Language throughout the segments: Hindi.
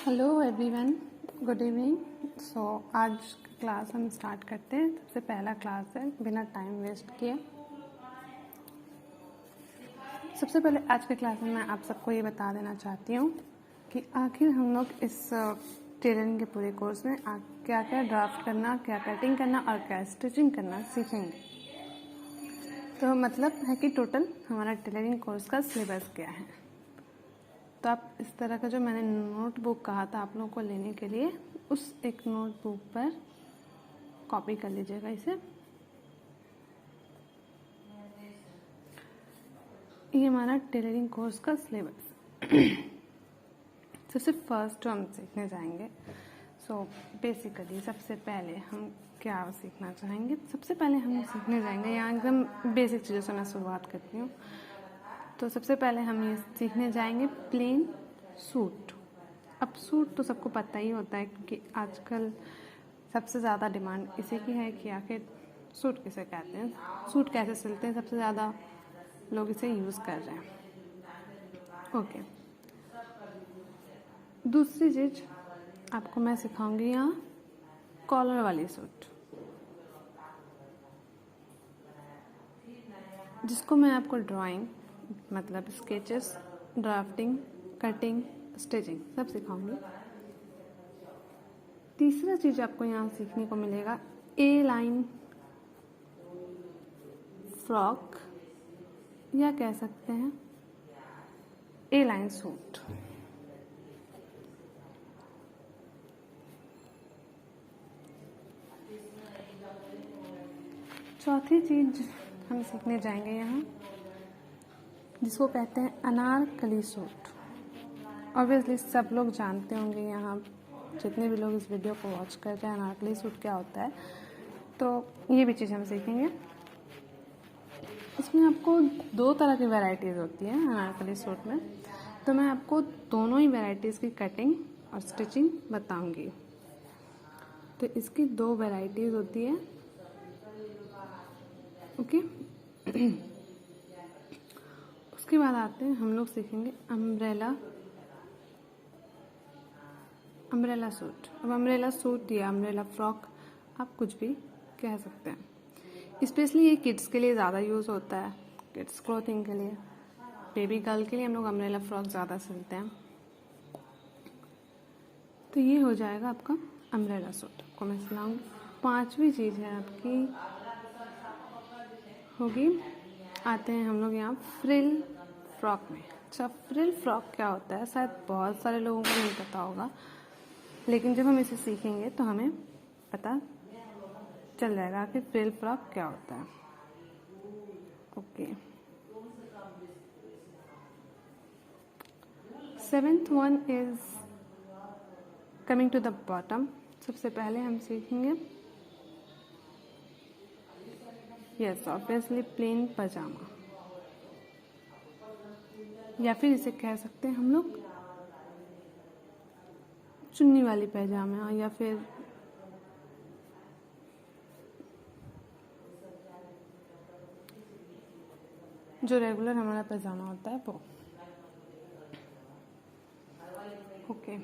Hello everyone, good evening. So आज क्लास हम स्टार्ट करते हैं। सबसे पहला क्लास है बिना टाइम वेस्ट किए। सबसे पहले आज के क्लास में मैं आप सबको ये बता देना चाहती हूँ कि आखिर हम लोग इस टेलरिंग के पूरे कोर्स में क्या क्या ड्राफ्ट करना, क्या कटिंग करना और क्या स्टिचिंग करना सीखेंगे। तो मतलब है कि टोटल हमारा टेलरिंग कोर्स का सिलेबस क्या है। तो आप इस तरह का जो मैंने नोटबुक कहा था आप लोगों को लेने के लिए, उस एक नोटबुक पर कॉपी कर लीजिएगा इसे। ये हमारा टेलरिंग कोर्स का सिलेबस। सबसे फर्स्ट जो हम सीखने जाएंगे, सो बेसिकली सबसे पहले हम क्या सीखना चाहेंगे। सबसे पहले हम सीखने जाएंगे, यहाँ एकदम बेसिक चीज़ों से मैं शुरुआत करती हूँ। तो सबसे पहले हम ये सीखने जाएंगे प्लेन सूट। अब सूट तो सबको पता ही होता है क्योंकि आजकल सबसे ज़्यादा डिमांड इसी की है कि आखिर सूट किसे कहते हैं, सूट कैसे सिलते हैं, सबसे ज़्यादा लोग इसे यूज़ कर रहे हैं। ओके, दूसरी चीज़ आपको मैं सिखाऊंगी यहाँ कॉलर वाली सूट, जिसको मैं आपको ड्राइंग मतलब स्केचेस, ड्राफ्टिंग, कटिंग, स्टिचिंग सब सिखाऊंगी। तीसरा चीज़ आपको यहाँ सीखने को मिलेगा ए लाइन फ्रॉक, या कह सकते हैं ए लाइन सूट। चौथी चीज़ हम सीखने जाएंगे यहाँ, जिसको कहते हैं अनारकली सूट। ऑब्वियसली सब लोग जानते होंगे, यहाँ जितने भी लोग इस वीडियो को वॉच कर रहे हैं अनारकली सूट क्या होता है। तो ये भी चीज़ हम सीखेंगे। इसमें आपको दो तरह की वैरायटीज़ होती है अनारकली सूट में, तो मैं आपको दोनों ही वैरायटीज़ की कटिंग और स्टिचिंग बताऊंगी। तो इसकी दो वैरायटीज़ होती है। ओके। उसके बाद आते हैं हम लोग सीखेंगे अम्ब्रेला सूट। अब अम्ब्रेला सूट या अम्ब्रेला फ्रॉक आप कुछ भी कह सकते हैं। स्पेशली ये किड्स के लिए ज़्यादा यूज़ होता है, किड्स क्लोथिंग के लिए, बेबी गर्ल के लिए हम लोग अम्ब्रेला फ्रॉक ज़्यादा सिलते हैं। तो ये हो जाएगा आपका अम्ब्रेला सूट, आपको मैं सिलाऊंगी। पांचवी चीज़ है आपकी होगी, आते हैं हम लोग यहाँ फ्रिल फ्रॉक में। अच्छा, फ्रिल फ्रॉक क्या होता है शायद बहुत सारे लोगों को नहीं पता होगा, लेकिन जब हम इसे सीखेंगे तो हमें पता चल जाएगा कि फ्रिल फ्रॉक क्या होता है। Okay, seventh one is coming to the bottom. सबसे पहले हम सीखेंगे यस ऑब्वियसली प्लेन पजामा, या फिर इसे कह सकते हैं हम लोग चुन्नी वाली पैजामा, या फिर जो रेगुलर हमारा पैजामा होता है वो। ओके,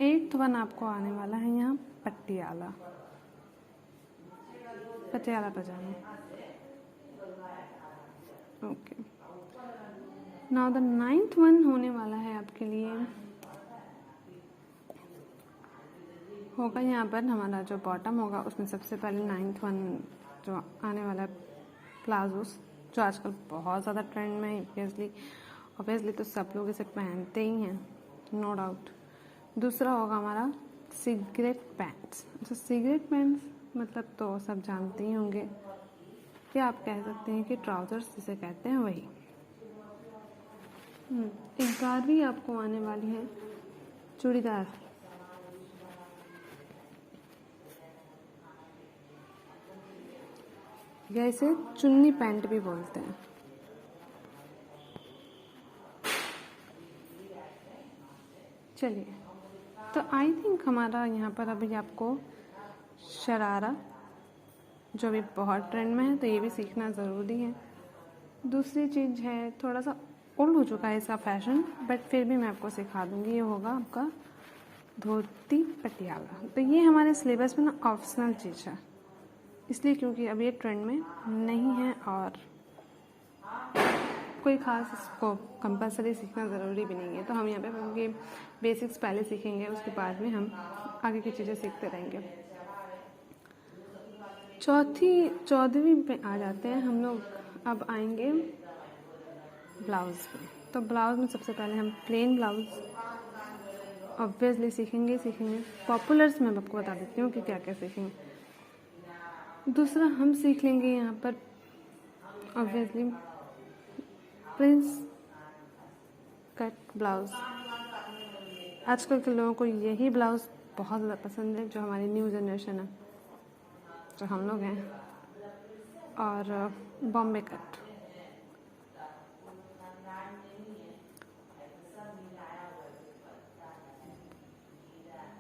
एट्थ वन आपको आने वाला है यहाँ Patiala pyjama. Okay, now the ninth one होने वाला है आपके लिए, होगा यहाँ पर हमारा जो बॉटम होगा उसमें सबसे पहले नाइन्थ वन जो आने वाला है प्लाजोस, जो आजकल बहुत ज़्यादा ट्रेंड में है। ऑब्वियसली तो सब लोग इसे पहनते ही हैं, नो डाउट। दूसरा होगा हमारा सिगरेट पैंट्स। अच्छा, सिगरेट पैंट्स मतलब तो सब जानते ही होंगे, या आप कह सकते हैं कि ट्राउजर्स जिसे कहते हैं वही। 11वीं आपको आने वाली है चूड़ीदार, या इसे चुन्नी पैंट भी बोलते हैं। चलिए, तो आई थिंक हमारा यहाँ पर अभी आपको शरारा, जो भी बहुत ट्रेंड में है, तो ये भी सीखना ज़रूरी है। दूसरी चीज़ है, थोड़ा सा ओल्ड हो चुका है इसका फैशन, बट फिर भी मैं आपको सिखा दूँगी। ये होगा आपका धोती पटियाला। तो ये हमारे सिलेबस में ना ऑप्शनल चीज़ है, इसलिए क्योंकि अब ये ट्रेंड में नहीं है और कोई ख़ास इसको कंपलसरी सीखना ज़रूरी भी नहीं है। तो हम यहाँ पे क्योंकि बेसिक्स पहले सीखेंगे, उसके बाद में हम आगे की चीज़ें सीखते रहेंगे। 14वीं पे आ जाते हैं हम लोग। अब आएंगे ब्लाउज़ पे। तो ब्लाउज़ में सबसे पहले हम प्लेन ब्लाउज़ ऑब्वियसली सीखेंगे। पॉपुलर्स में आपको बता देती हूँ कि क्या क्या सीखेंगे। दूसरा हम सीख लेंगे यहाँ पर ऑब्वियसली प्रिंस कट ब्लाउज़। आजकल के लोगों को यही ब्लाउज़ बहुत ज़्यादा पसंद है, जो हमारी न्यू जनरेशन है, जो हम लोग हैं। और Bombay cut.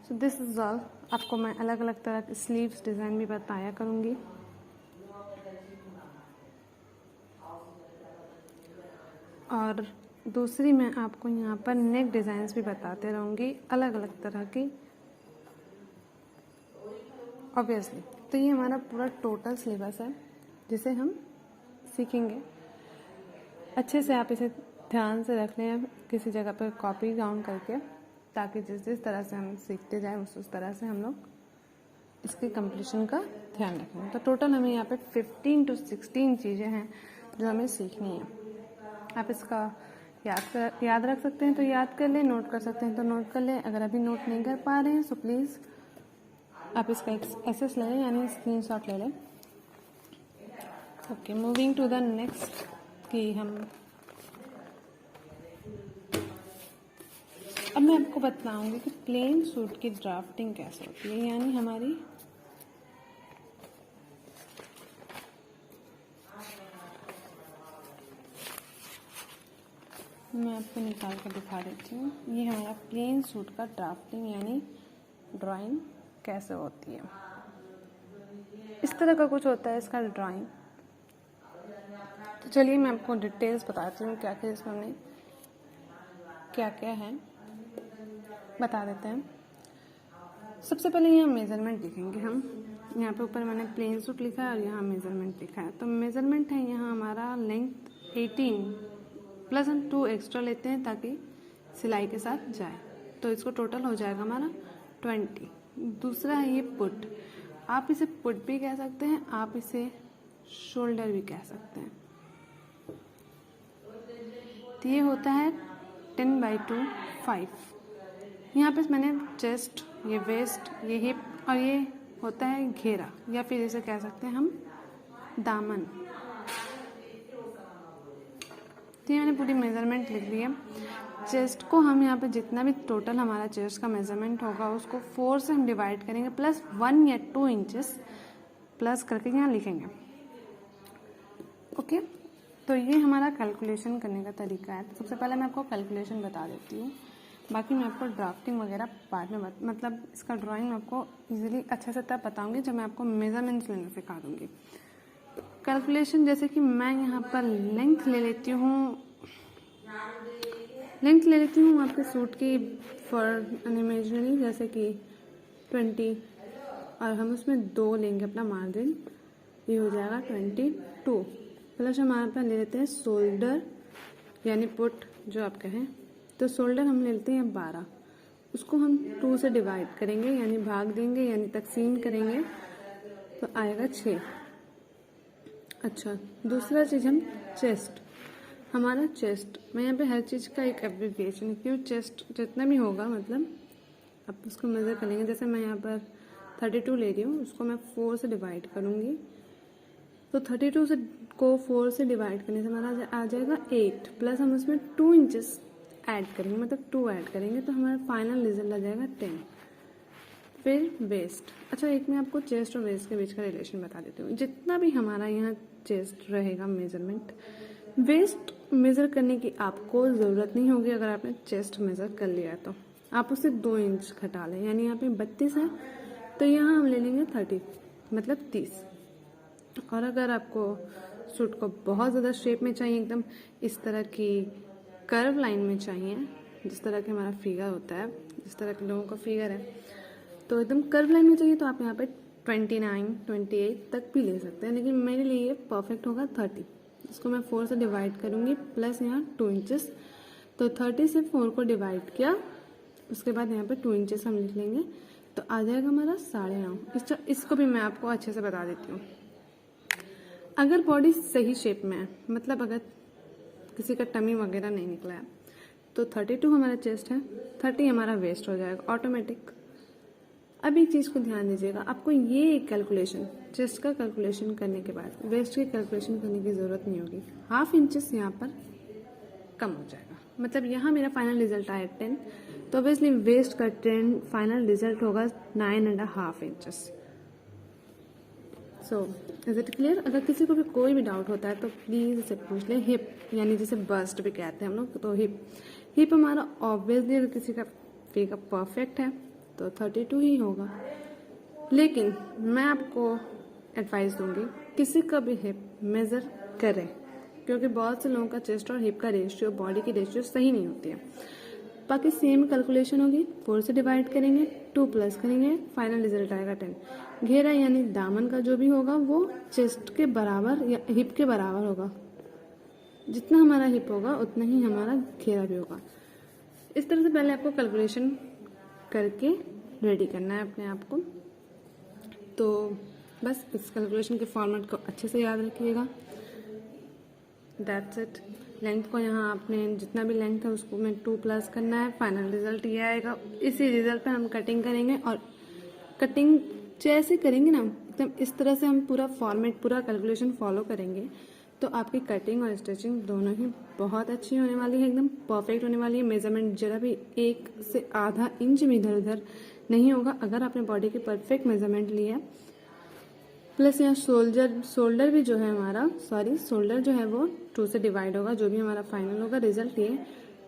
So this is all. आपको मैं अलग अलग तरह के स्लीव्स डिज़ाइन भी बताया करूँगी। और दूसरी मैं आपको यहाँ पर नेक डिज़ाइंस भी बताते रहूँगी, अलग अलग तरह की ऑब्वियसली। तो ये हमारा पूरा टोटल सिलेबस है जिसे हम सीखेंगे। अच्छे से आप इसे ध्यान से रख लें, किसी जगह पर कॉपी डाउन करके, ताकि जिस तरह से हम सीखते जाएं उस तरह से हम लोग इसके कंप्लीशन का ध्यान रखें। तो टोटल हमें यहाँ पे 15 to 16 चीज़ें हैं जो हमें सीखनी है। आप इसका याद रख सकते हैं तो याद कर लें, नोट कर सकते हैं तो नोट कर लें। अगर अभी नोट नहीं कर पा रहे हैं तो प्लीज़ आप इसका एसेस ले लें, यानी स्क्रीनशॉट ले लें। Okay, moving to the next कि हम अब मैं आपको बताऊंगी कि प्लेन सूट की ड्राफ्टिंग कैसे होती है, यानी हमारी मैं आपको निकाल कर दिखा देती हूँ। ये हमारा प्लेन सूट का ड्राफ्टिंग यानी ड्राइंग कैसे होती है। इस तरह का कुछ होता है इसका ड्राइंग। तो चलिए मैं आपको डिटेल्स बताती हूँ क्या क्या इसमें हमने क्या क्या है, बता देते हैं। सबसे पहले यहाँ मेज़रमेंट लिखेंगे हम। यहाँ पे ऊपर मैंने प्लेन सूट लिखा है और यहाँ मेज़रमेंट लिखा है। तो मेज़रमेंट है यहाँ हमारा लेंथ 18 प्लस हम 2 एक्स्ट्रा लेते हैं ताकि सिलाई के साथ जाए। तो इसको टोटल हो जाएगा हमारा 20। दूसरा है ये पुट। आप इसे पुट भी कह सकते हैं, आप इसे शोल्डर भी कह सकते हैं। तो ये होता है 10/2 5। यहाँ पे मैंने चेस्ट, ये वेस्ट, ये हिप और ये होता है घेरा, या फिर इसे कह सकते हैं हम दामन। तो ये मैंने पूरी मेज़रमेंट लिख ली है। चेस्ट को हम यहाँ पे जितना भी टोटल हमारा चेस्ट का मेज़रमेंट होगा उसको 4 से हम डिवाइड करेंगे, प्लस 1 या 2 इंचेस प्लस करके यहाँ लिखेंगे। ओके, तो ये हमारा कैलकुलेशन करने का तरीका है। तो सबसे पहले मैं आपको कैलकुलेशन बता देती हूँ, बाकी मैं आपको ड्राफ्टिंग वगैरह बाद में मतलब इसका ड्राइंग आपको इजीली अच्छे से तब बताऊंगी जब मैं आपको मेज़रमेंट्स लेना सिखा दूंगी। कैलकुलेशन जैसे कि मैं यहाँ पर लेंथ ले लेती हूँ आपके सूट की फॉर अनइमेजिनरी, जैसे कि 20, और हम उसमें 2 लेंगे अपना मार्जिन, ये हो जाएगा 22। प्लस हम यहाँ पर ले लेते हैं शोल्डर यानी पुट जो आप कहें। तो शोल्डर हम ले लेते हैं 12, उसको हम 2 से डिवाइड करेंगे यानी भाग देंगे यानी तकसीम करेंगे, तो आएगा 6। अच्छा, दूसरा चीज़ हम चेस्ट, हमारा चेस्ट, मैं यहाँ पे हर चीज़ का एक एब्रिविएशन क्यों, चेस्ट जितना भी होगा मतलब आप उसको मेज़र कर लेंगे। जैसे मैं यहाँ पर 32 ले रही हूँ, उसको मैं 4 से डिवाइड करूँगी, तो 32 से को 4 से डिवाइड करने से हमारा आ जाएगा 8, प्लस हम उसमें 2 इंचेस ऐड करेंगे, मतलब 2 ऐड करेंगे, तो हमारा फाइनल रिजल्ट आ जाएगा 10। फिर वेस्ट। अच्छा, एक मैं आपको चेस्ट और वेस्ट के बीच का रिलेशन बता देती हूँ। जितना भी हमारा यहाँ चेस्ट रहेगा मेजरमेंट, वेस्ट मेज़र करने की आपको ज़रूरत नहीं होगी। अगर आपने चेस्ट मेज़र कर लिया है तो आप उससे 2 इंच घटा लें, यानी यहाँ पे 32 है तो यहाँ हम ले लेंगे 30, मतलब 30। और अगर आपको सूट को बहुत ज़्यादा शेप में चाहिए, एकदम इस तरह की कर्व लाइन में चाहिए, जिस तरह के हमारा फिगर होता है, जिस तरह के लोगों का फिगर है, तो एकदम कर्व लाइन में चाहिए तो आप यहाँ पे 29, 28 तक भी ले सकते हैं, लेकिन मेरे लिए परफेक्ट होगा 30। इसको मैं 4 से डिवाइड करूँगी, प्लस यहाँ 2 इंचेस, तो 30 से 4 को डिवाइड किया, उसके बाद यहाँ पे 2 इंचेस हम लिख लेंगे, तो आ जाएगा हमारा 9.5। इसको भी मैं आपको अच्छे से बता देती हूँ। अगर बॉडी सही शेप में है, मतलब अगर किसी का टमी वगैरह नहीं निकला है, तो 32 हमारा चेस्ट है, 30 हमारा वेस्ट हो जाएगा ऑटोमेटिक। अब एक चीज़ को ध्यान दीजिएगा, आपको ये कैलकुलेशन चेस्ट का कैलकुलेशन करने के बाद वेस्ट की कैलकुलेशन करने की ज़रूरत नहीं होगी। 1/2 इंचेस यहाँ पर कम हो जाएगा, मतलब यहाँ मेरा फाइनल रिजल्ट आया 10, तो ऑब्वियसली वेस्ट का 10 फाइनल रिजल्ट होगा 9.5 inches. So is it clear? अगर किसी को भी कोई भी डाउट होता है तो प्लीज़ इसे पूछ ले। हिप यानी जिसे बस्ट भी कहते हैं हम लोग, तो हिप हमारा ऑब्वियसली अगर किसी का फिगर परफेक्ट है तो 32 ही होगा, लेकिन मैं आपको एडवाइस दूंगी किसी का भी हिप मेज़र करें, क्योंकि बहुत से लोगों का चेस्ट और हिप का रेशियो, बॉडी की रेशियो सही नहीं होती है। बाकी सेम कैलकुलेशन होगी, 4 से डिवाइड करेंगे, 2 प्लस करेंगे, फाइनल रिजल्ट आएगा 10। घेरा यानी दामन का जो भी होगा वो चेस्ट के बराबर या हिप के बराबर होगा। जितना हमारा हिप होगा उतना ही हमारा घेरा भी होगा। इस तरह से पहले आपको कैलकुलेशन करके रेडी करना है अपने आप को। तो बस इस कैलकुलेशन के फॉर्मेट को अच्छे से याद रखिएगा। That's it. लेंथ को यहाँ आपने जितना भी लेंथ है उसको में 2 प्लस करना है, फाइनल रिजल्ट ये आएगा। इसी रिजल्ट पे हम कटिंग करेंगे, और कटिंग जैसे करेंगे ना एकदम इस तरह से हम पूरा फॉर्मेट, पूरा कैलकुलेशन फॉलो करेंगे, तो आपकी कटिंग और स्टिचिंग दोनों ही बहुत अच्छी होने वाली है, एकदम परफेक्ट होने वाली है। मेजरमेंट जरा भी 1 से आधा इंच भी इधर उधर नहीं होगा अगर आपने बॉडी की परफेक्ट मेजरमेंट लिया। प्लस यहाँ शोल्डर भी जो है हमारा, शोल्डर जो है वो 2 से डिवाइड होगा, जो भी हमारा फाइनल होगा रिजल्ट ये।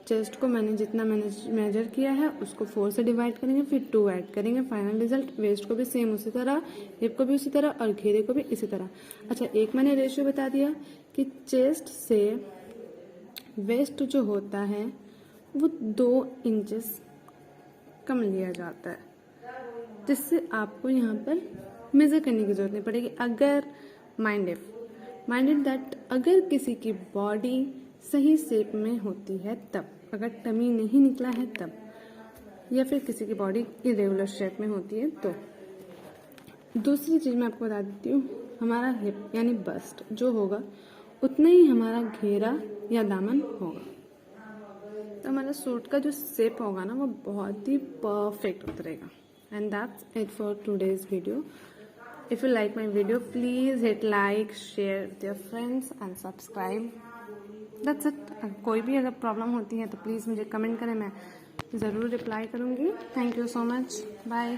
चेस्ट को जितना मैंने मेजर किया है उसको 4 से डिवाइड करेंगे, फिर 2 ऐड करेंगे, फाइनल रिजल्ट। वेस्ट को भी सेम उसी तरह, हिप को भी उसी तरह, और घेरे को भी इसी तरह। अच्छा, एक मैंने रेशियो बता दिया कि चेस्ट से वेस्ट जो होता है वो 2 इंचेस कम लिया जाता है, जिससे आपको यहाँ पर मेजर करने की जरूरत नहीं पड़ेगी। अगर माइंडेड दैट अगर किसी की बॉडी सही शेप में होती है तब, अगर टमी नहीं निकला है तब, या फिर किसी की बॉडी इरेगुलर शेप में होती है तो। दूसरी चीज मैं आपको बता देती हूँ, हमारा हिप यानी बस्ट जो होगा उतना ही हमारा घेरा या दामन होगा, तो हमारा सूट का जो शेप होगा ना वो बहुत ही परफेक्ट उतरेगा। And that's it for today's video. If you like my video, please hit like, share with your friends and subscribe. That's it. कोई भी अगर प्रॉब्लम होती है तो प्लीज़ मुझे कमेंट करें, मैं ज़रूर रिप्लाई करूँगी। Thank you so much. Bye.